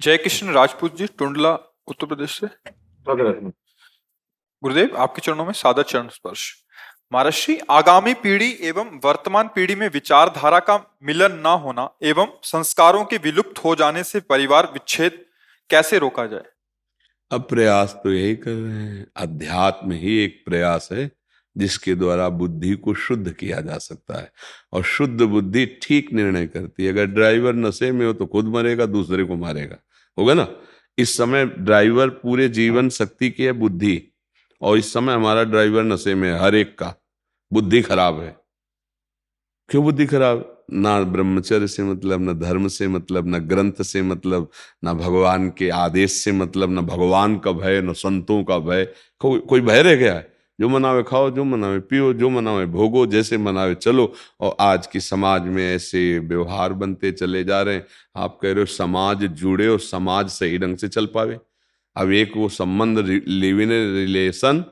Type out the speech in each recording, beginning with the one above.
जय किशन राजपूत जी, टुंडला, उत्तर प्रदेश से। गुरुदेव, आपके चरणों में सादर चरण स्पर्श। महर्षि, आगामी पीढ़ी एवं वर्तमान पीढ़ी में विचारधारा का मिलन न होना एवं संस्कारों के विलुप्त हो जाने से परिवार विच्छेद कैसे रोका जाए? अब प्रयास तो यही कर रहे हैं। अध्यात्म ही एक प्रयास है जिसके द्वारा बुद्धि को शुद्ध किया जा सकता है, और शुद्ध बुद्धि ठीक निर्णय करती है। अगर ड्राइवर नशे में हो तो खुद मरेगा, दूसरे को मारेगा, होगा ना। इस समय ड्राइवर पूरे जीवन शक्ति की है बुद्धि, और इस समय हमारा ड्राइवर नशे में है, हर एक का बुद्धि खराब है। क्यों बुद्धि खराब? ना ब्रह्मचर्य से मतलब, ना धर्म से मतलब, ना ग्रंथ से मतलब, ना भगवान के आदेश से मतलब, ना भगवान का भय, ना संतों का भय। कोई भय रह गया है? जो मनावे खाओ, जो मनावे पियो, जो मनावे भोगो, जैसे मनावे चलो। और आज की समाज में ऐसे व्यवहार बनते चले जा रहे हैं। आप कह रहे हो समाज जुड़े और समाज सही ढंग से चल पावे। अब एक वो संबंध, live in relation,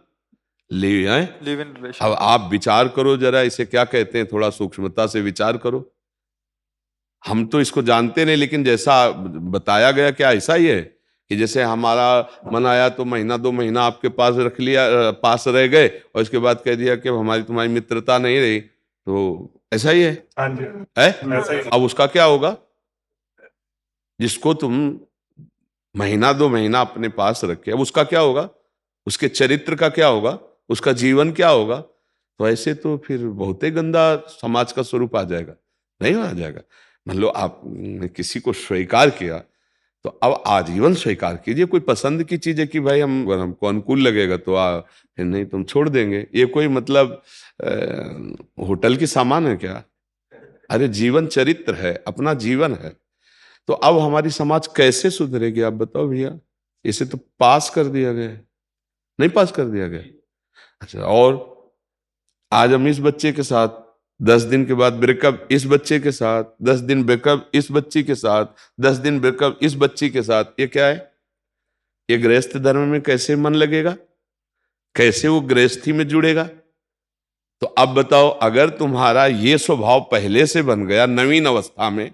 live live in relation. अब आप विचार करो जरा, इसे क्या कहते हैं, थोड़ा सूक्ष्मता से विचार करो। हम तो इसको जानते नहीं, लेकिन जैसा बताया गया, क्या ऐसा ही है कि जैसे हमारा मन आया तो महीना 2 महीना आपके पास रख लिया, पास रह गए, और इसके बाद कह दिया कि हमारी तुम्हारी मित्रता नहीं रही, तो ऐसा ही है? हाँ जी, है? ऐसा ही। अब उसका क्या होगा? जिसको तुम महीना 2 महीना अपने पास रखे, अब उसका क्या होगा? उसके चरित्र का क्या होगा? उसका जीवन क्या होगा? तो ऐसे तो फिर बहुत ही गंदा समाज का स्वरूप आ जाएगा। नहीं आ जाएगा? मान लो आपने किसी को स्वीकार किया, तो अब आजीवन स्वीकार कीजिए। कोई पसंद की चीज है कि भाई हम, अगर हमको अनुकूल लगेगा तो फिर नहीं तुम छोड़ देंगे। ये कोई मतलब होटल की सामान है क्या? अरे जीवन चरित्र है, अपना जीवन है। तो अब हमारी समाज कैसे सुधरेगी, आप बताओ भैया। इसे तो पास कर दिया गया है, नहीं पास कर दिया गया। अच्छा, और आज हम इस बच्चे के साथ, 10 दिन के बाद ब्रेकअप इस बच्चे के साथ, 10 दिन ब्रेकअप इस बच्ची के साथ, 10 दिन ब्रेकअप इस बच्ची के साथ। ये क्या है? ये गृहस्थ धर्म में कैसे मन लगेगा? कैसे वो गृहस्थी में जुड़ेगा? तो अब बताओ, अगर तुम्हारा ये स्वभाव पहले से बन गया नवीन अवस्था में,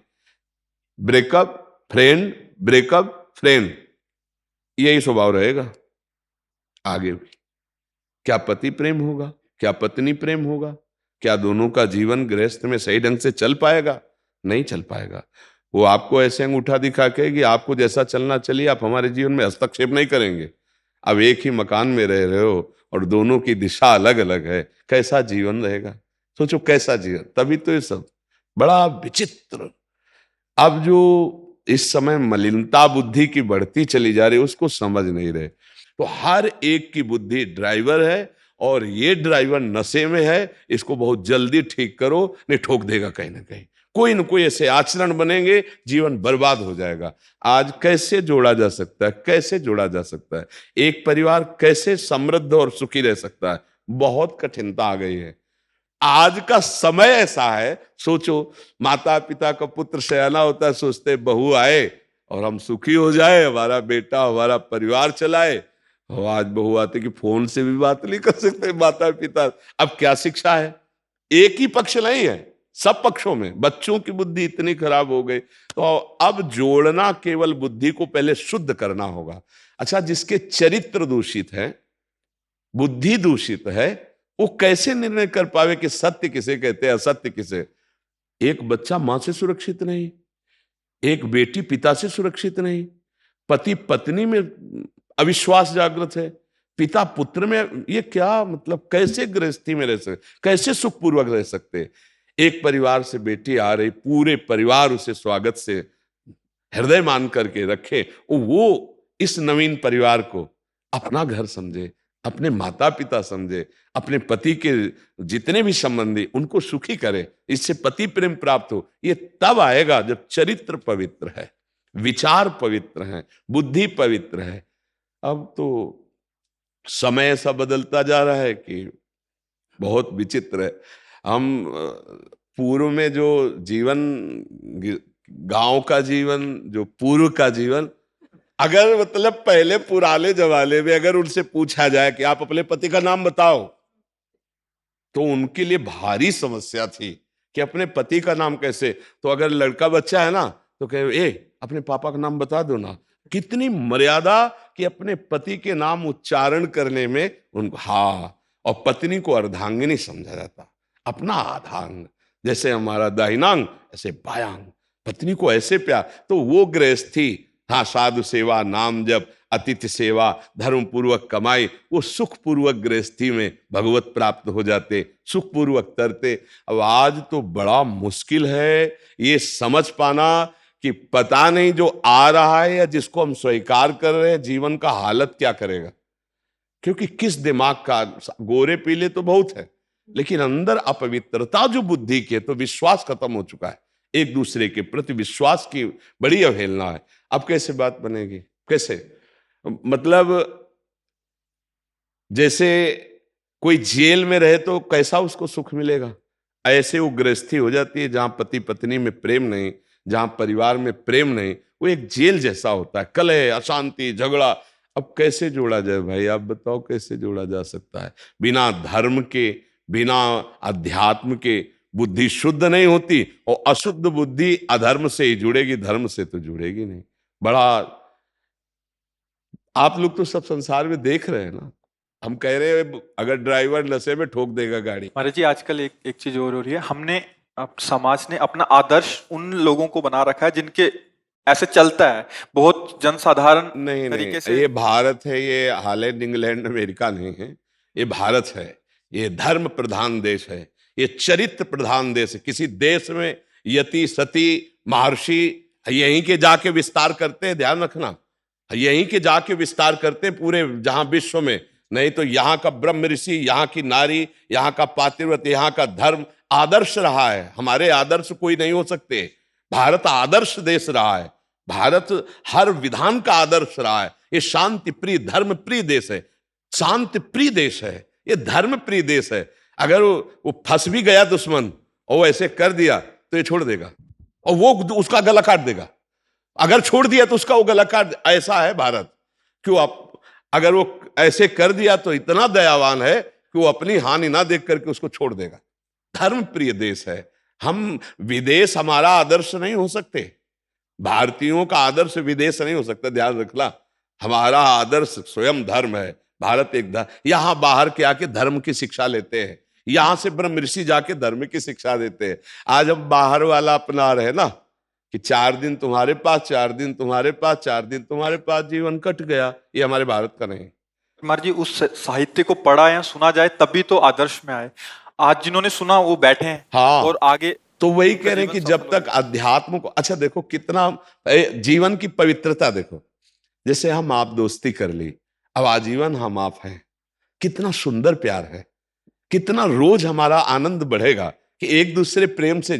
ब्रेकअप फ्रेंड, ब्रेकअप फ्रेंड, यही स्वभाव रहेगा आगे भी। क्या पति प्रेम होगा? क्या पत्नी प्रेम होगा? क्या दोनों का जीवन गृहस्थ में सही ढंग से चल पाएगा? नहीं चल पाएगा। वो आपको ऐसे अंगूठा दिखा के कि आपको जैसा चलना चलिए, आप हमारे जीवन में हस्तक्षेप नहीं करेंगे। अब एक ही मकान में रह रहे हो और दोनों की दिशा अलग अलग है, कैसा जीवन रहेगा? सोचो कैसा जीवन। तभी तो ये सब बड़ा विचित्र। अब जो इस समय मलिनता बुद्धि की बढ़ती चली जा रही है, उसको समझ नहीं रहे। तो हर एक की बुद्धि ड्राइवर है, और ये ड्राइवर नशे में है। इसको बहुत जल्दी ठीक करो, नहीं ठोक देगा कहीं ना कहीं। कोई न कोई ऐसे आचरण बनेंगे, जीवन बर्बाद हो जाएगा। आज कैसे जोड़ा जा सकता है? कैसे जोड़ा जा सकता है? एक परिवार कैसे समृद्ध और सुखी रह सकता है? बहुत कठिनता आ गई है। आज का समय ऐसा है, सोचो, माता पिता का पुत्र सयाना होता है, सोचते बहू आए और हम सुखी हो जाए, हमारा बेटा हमारा परिवार चलाए। और आज बहू आते कि फोन से भी बात नहीं कर सकते माता पिता। अब क्या शिक्षा है? एक ही पक्ष नहीं है, सब पक्षों में बच्चों की बुद्धि इतनी खराब हो गई। तो अब जोड़ना, केवल बुद्धि को पहले शुद्ध करना होगा। अच्छा, जिसके चरित्र दूषित है, बुद्धि दूषित है, वो कैसे निर्णय कर पावे कि सत्य किसे कहते हैं, असत्य किसे? एक बच्चा मां से सुरक्षित नहीं, एक बेटी पिता से सुरक्षित नहीं, पति पत्नी में अविश्वास जागृत है, पिता पुत्र में। ये क्या मतलब? कैसे गृहस्थी में रह सकते, कैसे सुखपूर्वक रह सकते? एक परिवार से बेटी आ रही, पूरे परिवार उसे स्वागत से हृदय मान करके रखे, वो इस नवीन परिवार को अपना घर समझे, अपने माता पिता समझे, अपने पति के जितने भी संबंधी उनको सुखी करे, इससे पति प्रेम प्राप्त हो। ये तब आएगा जब चरित्र पवित्र है, विचार पवित्र है, बुद्धि पवित्र है। अब तो समय ऐसा बदलता जा रहा है कि बहुत विचित्र है। हम पूर्व में जो जीवन, गांव का जीवन, जो पूर्व का जीवन, अगर मतलब पहले पुराने जमाने में अगर उनसे पूछा जाए कि आप अपने पति का नाम बताओ, तो उनके लिए भारी समस्या थी कि अपने पति का नाम कैसे। तो अगर लड़का बच्चा है ना, तो कहे अपने पापा का नाम बता दो ना। कितनी मर्यादा कि अपने पति के नाम उच्चारण करने में उनको, हाँ, और पत्नी को अर्धांगिनी समझा जाता, अपना आधांग। जैसे हमारा दाहिनांग ऐसे बायांग, पत्नी को ऐसे प्यार। तो वो गृहस्थी, हाँ, साधु सेवा, नाम जप, अतिथि सेवा, धर्म पूर्वक कमाई, वो सुख पूर्वक गृहस्थी में भगवत प्राप्त हो जाते, सुख पूर्वक तरते। अब आज तो बड़ा मुश्किल है ये समझ पाना कि पता नहीं जो आ रहा है या जिसको हम स्वीकार कर रहे हैं जीवन का हालत क्या करेगा। क्योंकि किस दिमाग का, गोरे पीले तो बहुत है, लेकिन अंदर अपवित्रता जो बुद्धि की है, तो विश्वास खत्म हो चुका है, एक दूसरे के प्रति विश्वास की बड़ी अवहेलना है। अब कैसे बात बनेगी, कैसे? मतलब जैसे कोई जेल में रहे तो कैसा उसको सुख मिलेगा, ऐसे वो गृहस्थी हो जाती है जहां पति पत्नी में प्रेम नहीं, जहां परिवार में प्रेम नहीं, वो एक जेल जैसा होता है, कलह, अशांति, झगड़ा। अब कैसे जोड़ा जाए भाई, आप बताओ कैसे जोड़ा जा सकता है? बिना धर्म के, बिना अध्यात्म के बुद्धि शुद्ध नहीं होती, और अशुद्ध बुद्धि अधर्म से ही जुड़ेगी, धर्म से तो जुड़ेगी नहीं। बड़ा, आप लोग तो सब संसार में देख रहे हैं ना, हम कह रहे हैं अगर ड्राइवर नशे में ठोक देगा गाड़ी। महाराज जी, आजकल एक एक चीज और हो रही है, हमने अब समाज ने अपना आदर्श उन लोगों को बना रखा है जिनके ऐसे चलता है, बहुत जनसाधारण नहीं नहीं, तरीके से। ये भारत है, ये हॉलैंड, इंग्लैंड, अमेरिका नहीं है, ये भारत है। ये धर्म प्रधान देश है, ये चरित्र प्रधान देश है। किसी देश में यति सती महर्षि यहीं के जाके विस्तार करते हैं, ध्यान रखना, यहीं के जाके विस्तार करते हैं पूरे जहां विश्व में। नहीं तो यहाँ का ब्रह्म ऋषि, यहाँ की नारी, यहाँ का पातिव्रत, यहाँ का धर्म आदर्श रहा है। हमारे आदर्श कोई नहीं हो सकते। भारत आदर्श देश रहा है, भारत हर विधान का आदर्श रहा है। ये शांति प्रिय, धर्म प्रिय देश है, शांति प्रिय देश है, ये धर्म प्रिय देश है। अगर वो फंस भी गया दुश्मन और वो ऐसे कर दिया तो ये छोड़ देगा, और वो उसका गला काट देगा। अगर छोड़ दिया तो उसका वो गला काट, ऐसा है भारत। क्यों? आप अगर वो ऐसे कर दिया तो इतना दयावान है कि वो अपनी हानि ना देख करके उसको छोड़ देगा। धर्म प्रिय देश है हम। विदेश हमारा आदर्श नहीं हो सकते, भारतीयों का आदर्श विदेश नहीं हो सकता, ध्यान रखना। हमारा आदर्श स्वयं धर्म है। भारत एक धर्म, यहां बाहर के आके धर्म की शिक्षा लेते हैं, यहां से ब्रह्म ऋषि जाके धर्म की शिक्षा देते हैं। आज हम बाहर वाला अपना रहे ना कि 4 दिन तुम्हारे पास, 4 दिन तुम्हारे पास, 4 दिन तुम्हारे पास, जीवन कट गया। ये हमारे भारत का नहीं। महाराज जी, उस साहित्य को पढ़ा या सुना जाए तभी तो आदर्श में आए। आज जिन्होंने सुना वो बैठे हैं, हाँ, और आगे तो वही उनका कह रहे हैं कि जीवन जब सफल तक अध्यात्म को, अच्छा देखो कितना जीवन की पवित्रता देखो। जैसे हम आप दोस्ती कर ली, अब आजीवन हम आप हैं, कितना सुंदर प्यार है, कितना रोज हमारा आनंद बढ़ेगा कि एक दूसरे प्रेम से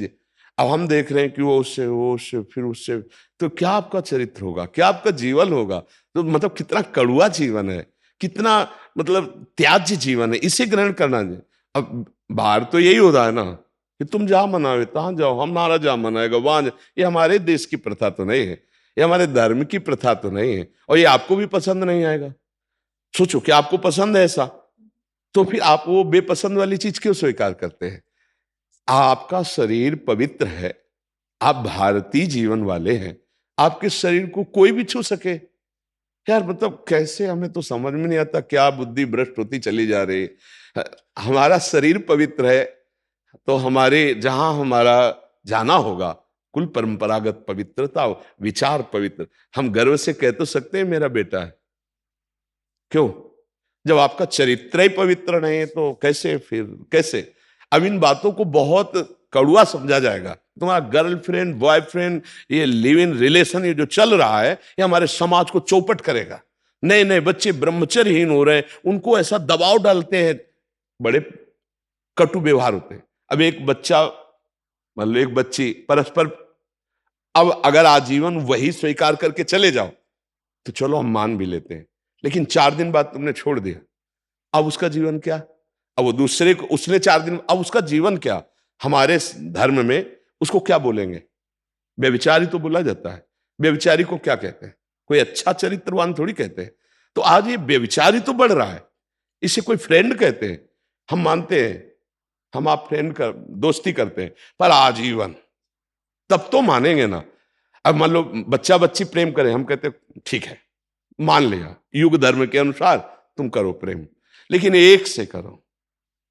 अब हम देख रहे हैं कि वो उससे फिर उससे, तो क्या आपका चरित्र होगा, क्या आपका जीवन होगा? तो मतलब कितना कड़ुआ जीवन है, कितना मतलब त्याज्य जीवन है, इसे ग्रहण करना चाहिए। अब बाहर तो यही होता है ना कि तुम जहां मनाओ तहां जाओ, हमारा जहां मनाएगा वहां जाओ। ये हमारे देश की प्रथा तो नहीं है, ये हमारे धर्म की प्रथा तो नहीं है, और ये आपको भी पसंद नहीं आएगा। सोचो कि आपको पसंद है ऐसा, तो फिर आप वो बेपसंद वाली चीज क्यों स्वीकार करते हैं? आपका शरीर पवित्र है, आप भारतीय जीवन वाले हैं, आपके शरीर को कोई भी छू सके? यार मतलब कैसे, हमें तो समझ में नहीं आता क्या बुद्धि भ्रष्ट होती चली जा रही है। हमारा शरीर पवित्र है तो हमारे जहां हमारा जाना होगा, कुल परंपरागत पवित्रता, विचार पवित्र, हम गर्व से कह तो सकते हैं मेरा बेटा है। क्यों? जब आपका चरित्र ही पवित्र नहीं है तो कैसे, फिर कैसे? अब इन बातों को बहुत कड़ुआ समझा जाएगा। तुम्हारा गर्लफ्रेंड, बॉयफ्रेंड, ये लिव इन रिलेशन, ये जो चल रहा है, ये हमारे समाज को चौपट करेगा। नए नए बच्चे ब्रह्मचर्यहीन हो रहे हैं, उनको ऐसा दबाव डालते हैं, बड़े कटु व्यवहार होते हैं। अब एक बच्चा, मतलब एक बच्ची परस्पर, अब अगर आजीवन वही स्वीकार करके चले जाओ तो चलो हम मान भी लेते हैं, लेकिन 4 दिन बाद तुमने छोड़ दिया, अब उसका जीवन क्या? अब वो दूसरे को, उसने 4 दिन, अब उसका जीवन क्या? हमारे धर्म में उसको क्या बोलेंगे? व्यभिचारी तो बोला जाता है। व्यभिचारी को क्या कहते हैं? कोई अच्छा चरित्रवान थोड़ी कहते हैं। तो आज ये व्यभिचारी तो बढ़ रहा है, इसे कोई फ्रेंड कहते हैं। हम मानते हैं, हम आप फ्रेंड कर दोस्ती करते हैं, पर आजीवन तब तो मानेंगे ना। अब मान लो बच्चा बच्ची प्रेम करे, हम कहते ठीक है, मान लिया युग धर्म के अनुसार तुम करो प्रेम, लेकिन एक से करो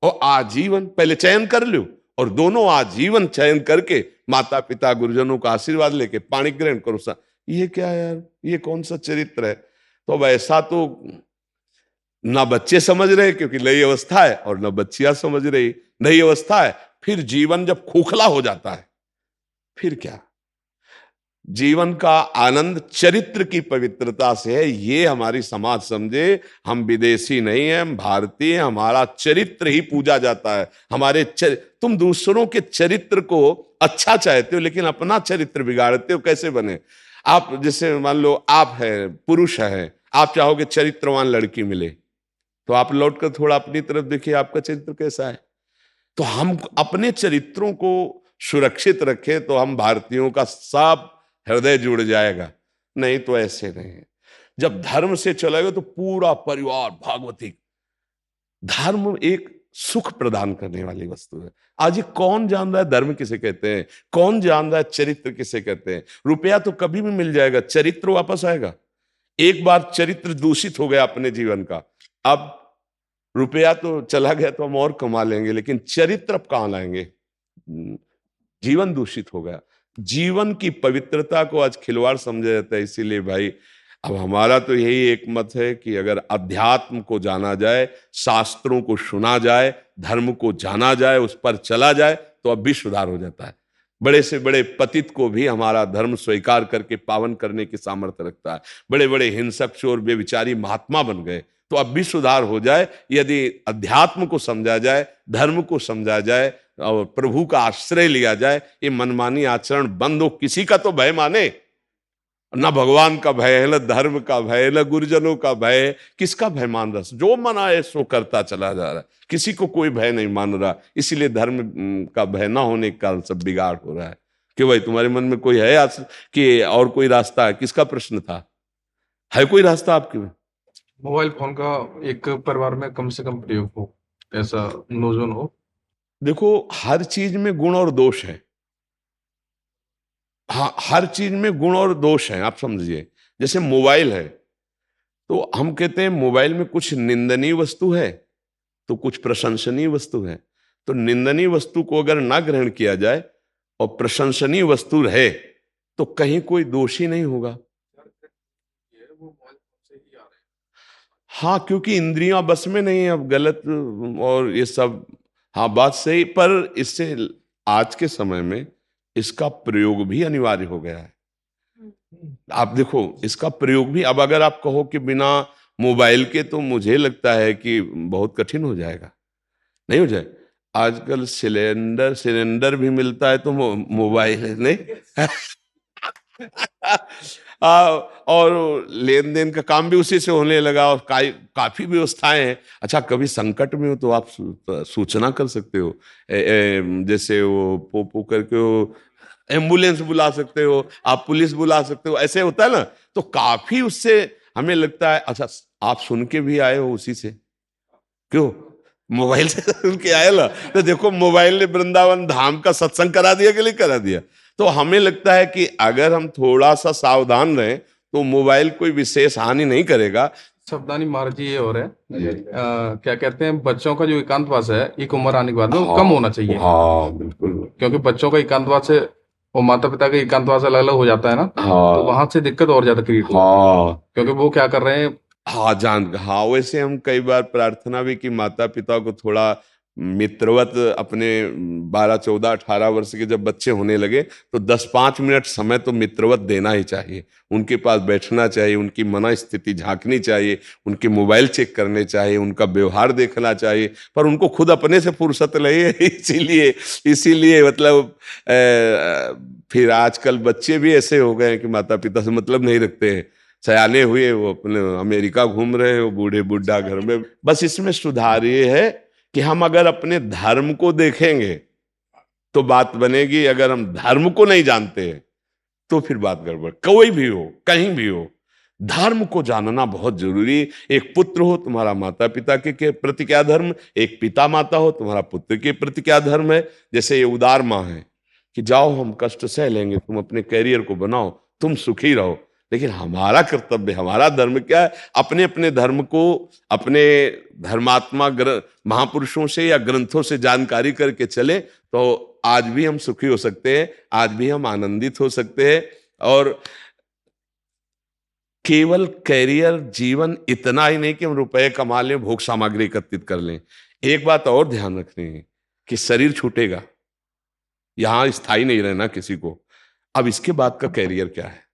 और आजीवन पहले चयन कर लो, और दोनों आजीवन चयन करके माता पिता गुरुजनों का आशीर्वाद लेके पाणी ग्रहण करो। सा ये क्या यार, ये कौन सा चरित्र है? तो वैसा तो ना बच्चे समझ रहे क्योंकि नई अवस्था है, और ना बच्चियां समझ रही, नई अवस्था है। फिर जीवन जब खोखला हो जाता है, फिर क्या? जीवन का आनंद चरित्र की पवित्रता से है, ये हमारी समाज समझे। हम विदेशी नहीं हैं, हम भारतीय हैं, हमारा चरित्र ही पूजा जाता है। तुम दूसरों के चरित्र को अच्छा चाहते हो लेकिन अपना चरित्र बिगाड़ते हो, कैसे बने? आप जैसे मान लो आप है, पुरुष है, आप चाहोगे चरित्रवान लड़की मिले, तो आप लौट कर थोड़ा अपनी तरफ देखिए आपका चरित्र कैसा है। तो हम अपने चरित्रों को सुरक्षित रखें तो हम भारतीयों का सब हृदय जुड़ जाएगा। नहीं तो ऐसे नहीं है। जब धर्म से चलेगा तो पूरा परिवार भागवती। धर्म एक सुख प्रदान करने वाली वस्तु है। आज ये कौन जान रहा है धर्म किसे कहते हैं? कौन जान रहा है चरित्र किसे कहते हैं? रुपया तो कभी भी मिल जाएगा, चरित्र वापस आएगा। एक बार चरित्र दूषित हो गया अपने जीवन का, अब रुपया तो चला गया तो हम और कमा लेंगे, लेकिन चरित्र अब कहां लाएंगे? जीवन दूषित हो गया। जीवन की पवित्रता को आज खिलवाड़ समझा जाता है। इसीलिए भाई अब हमारा तो यही एक मत है कि अगर अध्यात्म को जाना जाए, शास्त्रों को सुना जाए, धर्म को जाना जाए, उस पर चला जाए, तो अब भी सुधार हो जाता है। बड़े से बड़े पतित को भी हमारा धर्म स्वीकार करके पावन करने की सामर्थ्य रखता है। बड़े बड़े हिंसक चोर बेविचारी महात्मा बन गए, तो अब भी सुधार हो जाए यदि अध्यात्म को समझा जाए, धर्म को समझा जाए और प्रभु का आश्रय लिया जाए। ये मनमानी आचरण बंद हो, किसी का तो भय माने। न भगवान का भय है, न धर्म का भय है, न गुरुजनों का भय है। किसका भय मान रहा? जो मना है सो करता चला जा रहा है, किसी को कोई भय नहीं मान रहा। इसीलिए धर्म का भय ना होने के कारण सब बिगाड़ हो रहा है। क्यों भाई, तुम्हारे मन में कोई है आज कि और कोई रास्ता है? किसका प्रश्न था? है कोई रास्ता आपके में? मोबाइल फोन का एक परिवार में कम से कम प्रयोग हो, ऐसा नोजन हो। देखो, हर चीज में गुण और दोष है। हाँ, हर चीज में गुण और दोष है, आप समझिए। जैसे मोबाइल है तो हम कहते हैं मोबाइल में कुछ निंदनीय वस्तु है तो कुछ प्रशंसनीय वस्तु है। तो निंदनीय वस्तु को अगर ना ग्रहण किया जाए और प्रशंसनीय वस्तु रहे तो कहीं कोई दोषी नहीं होगा। हाँ, क्योंकि इंद्रियां बस में नहीं है अब, गलत और ये सब। हाँ, बात सही, पर इससे आज के समय में इसका प्रयोग भी अनिवार्य हो गया है। आप देखो, इसका प्रयोग भी अब अगर आप कहो कि बिना मोबाइल के, तो मुझे लगता है कि बहुत कठिन हो जाएगा। नहीं हो जाए? आजकल सिलेंडर भी मिलता है तो मोबाइल नहीं और लेन देन का काम भी उसी से होने लगा और काफी व्यवस्थाएं हैं। अच्छा, कभी संकट में हो तो आप सूचना कर सकते हो, जैसे वो पो करके वो एम्बुलेंस बुला सकते हो, आप पुलिस बुला सकते हो, ऐसे होता है ना। तो काफी उससे हमें लगता है। अच्छा, आप सुन के भी आए हो उसी से? क्यों? मोबाइल से सुन के आए ना। तो देखो, मोबाइल ने वृंदावन धाम का सत्संग करा दिया कि नहीं करा दिया? तो हमें लगता है कि अगर हम थोड़ा सा सावधान रहें तो मोबाइल कोई विशेष हानि नहीं करेगा। सावधानी मार्जी ये और है, क्या कहते हैं, बच्चों का जो एकांतवास है एक उम्र आने के बाद में वो कम होना चाहिए। हाँ, बिल्कुल। क्योंकि बच्चों का एकांतवास से और माता पिता का एकांतवास अलग अलग हो जाता है ना। तो वहां से दिक्कत और ज्यादा क्रिएट होती है, क्योंकि वो क्या कर रहे हैं। हाँ, वैसे हम कई बार प्रार्थना भी कि माता पिता को थोड़ा मित्रवत अपने 12, 14, 18 वर्ष के जब बच्चे होने लगे तो 10-5 मिनट समय तो मित्रवत देना ही चाहिए। उनके पास बैठना चाहिए, उनकी मन स्थिति झांकनी चाहिए, उनके मोबाइल चेक करने चाहिए, उनका व्यवहार देखना चाहिए। पर उनको खुद अपने से फुर्सत नहीं है। इसीलिए मतलब फिर आजकल बच्चे भी ऐसे हो गए हैं कि माता पिता से मतलब नहीं रखते हैं। सयाने हुए वो अपने अमेरिका घूम रहे हो, बूढ़े बुढ़ा घर में। बस इसमें सुधार ये है कि हम अगर अपने धर्म को देखेंगे तो बात बनेगी। अगर हम धर्म को नहीं जानते तो फिर बात गड़बड़। कोई भी हो, कहीं भी हो, धर्म को जानना बहुत जरूरी। एक पुत्र हो, तुम्हारा माता पिता के प्रति क्या धर्म, एक पिता माता हो, तुम्हारा पुत्र के प्रति क्या धर्म है। जैसे ये उदार माँ है कि जाओ हम कष्ट सह लेंगे, तुम अपने कैरियर को बनाओ, तुम सुखी रहो। लेकिन हमारा कर्तव्य, हमारा धर्म क्या है? अपने अपने धर्म को अपने धर्मात्मा महापुरुषों से या ग्रंथों से जानकारी करके चले तो आज भी हम सुखी हो सकते हैं, आज भी हम आनंदित हो सकते हैं। और केवल कैरियर जीवन इतना ही नहीं कि हम रुपए कमा लें, भोग सामग्री एकत्रित कर लें। एक बात और ध्यान रखनी है कि शरीर छूटेगा, यहां स्थायी नहीं रहना किसी को। अब इसके बाद का कैरियर क्या है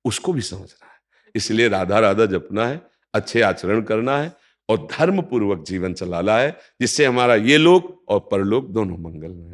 उसको भी समझना है। इसलिए राधा राधा जपना है, अच्छे आचरण करना है और धर्म पूर्वक जीवन चलाना है, जिससे हमारा ये लोक और परलोक दोनों मंगलमय है।